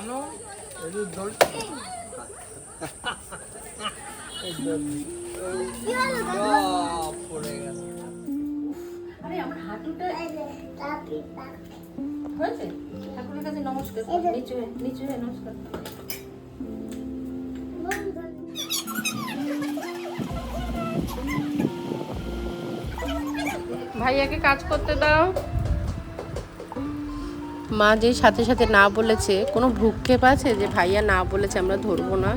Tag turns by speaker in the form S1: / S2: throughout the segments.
S1: টানো এই দড়ি পড়ে গেল।
S2: আরে আমার হাঁটুটা হয়েছে। ঠাকুরের কাছে নমস্কার, নিচু হয়ে নমস্কার।
S3: ভাইয়াকে কাজ করতে দাও। মা যে সাথে সাথে না বলেছে, কোনো ভ্রুক্ষেপ আছে যে ভাইয়া না বলেছে আমরা ধরবো না?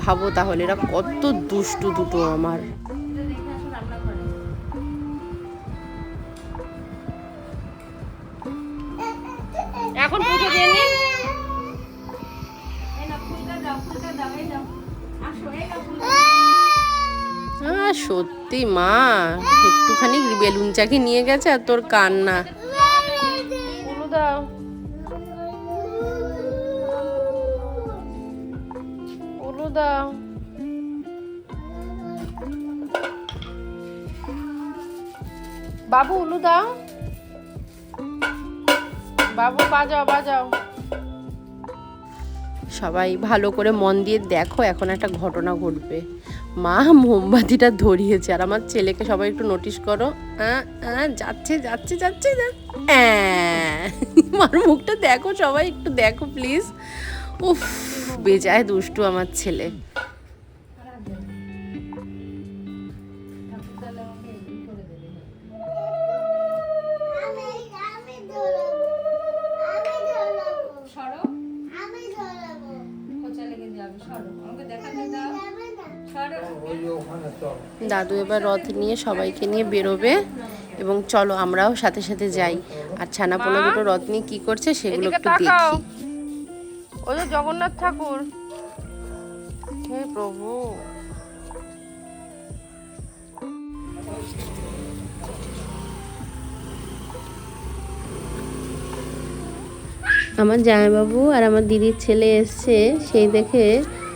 S3: ভাবো তাহলে এরা কত দুষ্টু দুটো আমার। এখন পুজো দিয়ে নি। সত্যি মা একটুখানি বেলুন চাকি নিয়ে গেছে আর তোর কান্না। উলু দাও, উলু দাও। বাবু উলু দাও, বাবু বাজাও বাজাও। সবাই ভালো করে মন দিয়ে দেখো, এখন একটা ঘটনা ঘটবে। মা মোমবাতিটা ধরিয়েছে আর আমার ছেলেকে সবাই একটু নোটিশ করো। যাচ্ছে যাচ্ছে যাচ্ছে মার মুখটা দেখো, সবাই একটু দেখো প্লিজ। উফ, বেজায় দুষ্টু আমার ছেলে। দাদু এবার রথ নিয়ে সবাইকে নিয়ে বেরোবে এবং চলো আমরাও সাথে সাথে যাই। আর ছানাপোনা দুটো রথ নিয়ে কি করছে সেগুলো একটু দেখি। ওই যে জগন্নাথ ঠাকুর, হে প্রভু। আমার জামাইবাবু আর আমার দিদির ছেলে এসছে, সেই দেখে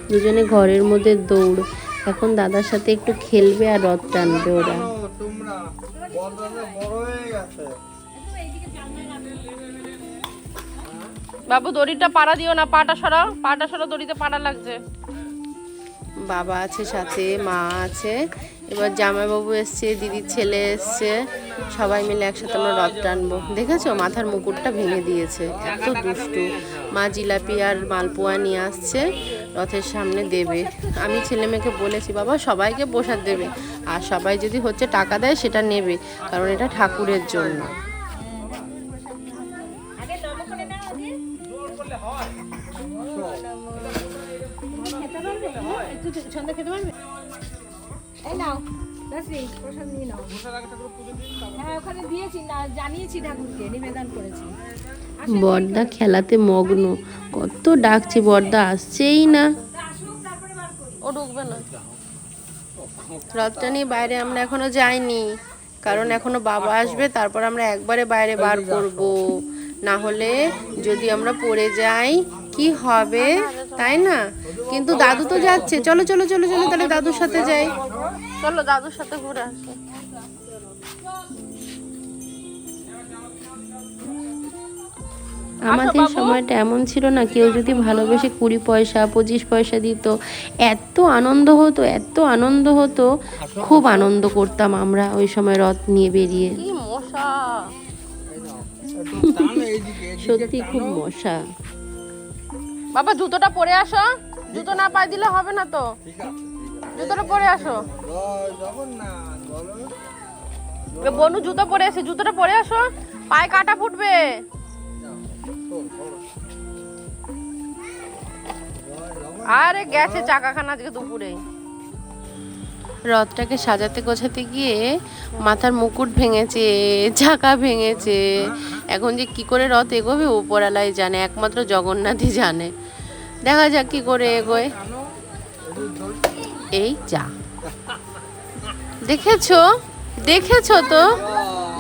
S3: দুজনে ঘরের মধ্যে দৌড়। এখন দাদার সাথে একটু খেলবে আর রথ টানবে ওরা। বাবু দড়িটা পাড়া দিও না, পাটা সরাও, পাটা সরাও, দড়িতে পাড়া লাগছে। বাবা আছে সাথে, মা আছে, এবার জামাইবাবু এসছে, দিদির ছেলে এসছে, সবাই মিলে একসাথে আমরা রথ টানবো। দেখেছো মাথার মুকুটটা ভেঙে দিয়েছে, এত দুষ্টু। মা জিলাপি আর মালপোয়া নিয়ে আসছে, রথের সামনে দেবে। আমি ছেলে মেয়েকে বলেছি বাবা সবাইকে প্রসাদ দেবে, আর সবাই যদি হচ্ছে টাকা দেয় সেটা নেবে, কারণ এটা ঠাকুরের জন্য। বড়দা খেলাতে মগ্ন, কত ডাকছি বড়দা আসছেই না। ও ঢুকবে না। রথটা নিয়ে বাইরে আমরা এখনো যাইনি, কারণ এখনো বাবা আসবে, তারপর আমরা একবারে বাইরে বার করব। না হলে যদি আমরা পড়ে যাই কি হবে, তাই না? কিন্তু দাদু তো যাচ্ছে, চলো চলো চলো চলো, তাহলে দাদুর সাথে যাই। চলো দাদুর সাথে ঘুরে আসি। আমাদের সময়টা এমন ছিল না, কেউ যদি ভালোবেসে 20 পয়সা 25 পয়সা দিত, এত আনন্দ হতো, এত আনন্দ হতো, খুব আনন্দ করতাম আমরা ওই সময় রথ নিয়ে বেরিয়ে। কি মশা, সত্যি খুব মশা। বাবা জুতোটা পরে আসো, জুতো না পায়ে দিলে হবে না তো, জুতোটা পরে আসো। বনু জুতো পরে আসে, জুতোটা পরে আসো, পায়ে কাটা ফুটবে। আরে গেছে চাকাখানা আজকে দুপুরে। রথটাকে সাজাতে গোছাতে গিয়ে মাথার মুকুট ভেঙেছে, চাকা ভেঙেছে। এখন যে কি করে রথ এগোবে উপরওয়ালাই জানে, একমাত্র জগন্নাথই জানে। দেখা যাক কি করে এগোয়। এই যা, দেখেছো দেখেছো তো,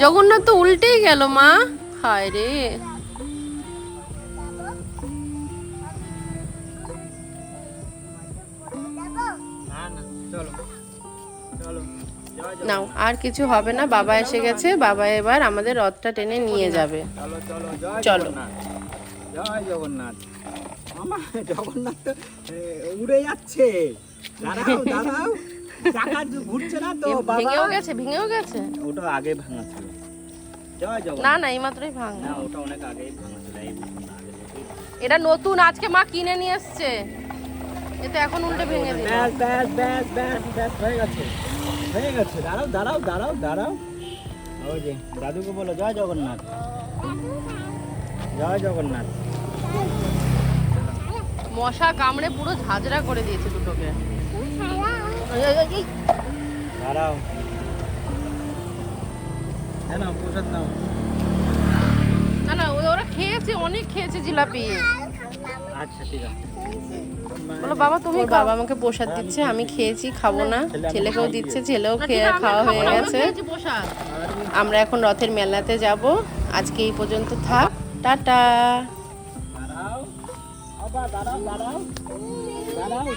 S3: জগন্নাথ তো উল্টেই গেল মা। হায় রে, নাও আর কিছু হবে না, বাবা এসে গেছে, বাবা এবার আমাদের রথটা টেনে নিয়ে যাবে। চলো
S1: জয় জগন্নাথ। মামা জগন্নাথ তো উড়ে যাচ্ছে। দাঁড়াও দাঁড়াও, চাকা ঘুরছে না তো বাবা।
S3: ভেঙেও গেছে।
S1: ওটা আগে ভাঙা ছিল। জয় জগন্নাথ।
S3: না না এই মাত্রই ভাঙা।
S1: না ওটা অনেক আগেই ভাঙা ছিল। এই
S3: এটা নতুন আজকে মা কিনে নিয়ে এসছে। এটা এখন উল্টে ভেঙে দিল।
S1: ব্যাস ব্যাস ব্যাস ব্যাস ব্যাস হয়ে গেছে, হয়ে গেছে। দাঁড়াও দাঁড়াও দাঁড়াও দাঁড়াও। ওই যে দাদুকে বলো জয় জগন্নাথ, জয় জগন্নাথ।
S3: মশা কামড়ে পুরো ঝাঁঝরা করে দিয়েছে দুটোকে।
S1: দাঁড়াও, হ্যাঁ না প্রসাদ নাও।
S3: না না ওরা খেয়েছে, অনেক খেয়েছে জিলাপি।
S1: আচ্ছা ঠিক আছে।
S3: বলো বাবা তুমি বাবা আমাকে প্রসাদ দিচ্ছে, আমি খেয়েছি, খাবো না। ছেলেকেও দিচ্ছে, ছেলেও খাওয়া হয়ে গেছে। আমরা এখন রথের মেলাতে যাব। আজকে এই পর্যন্ত থাক, টাটা।
S1: দাঁড়াও, আবার দাঁড়াও দাঁড়াও দাঁড়াও।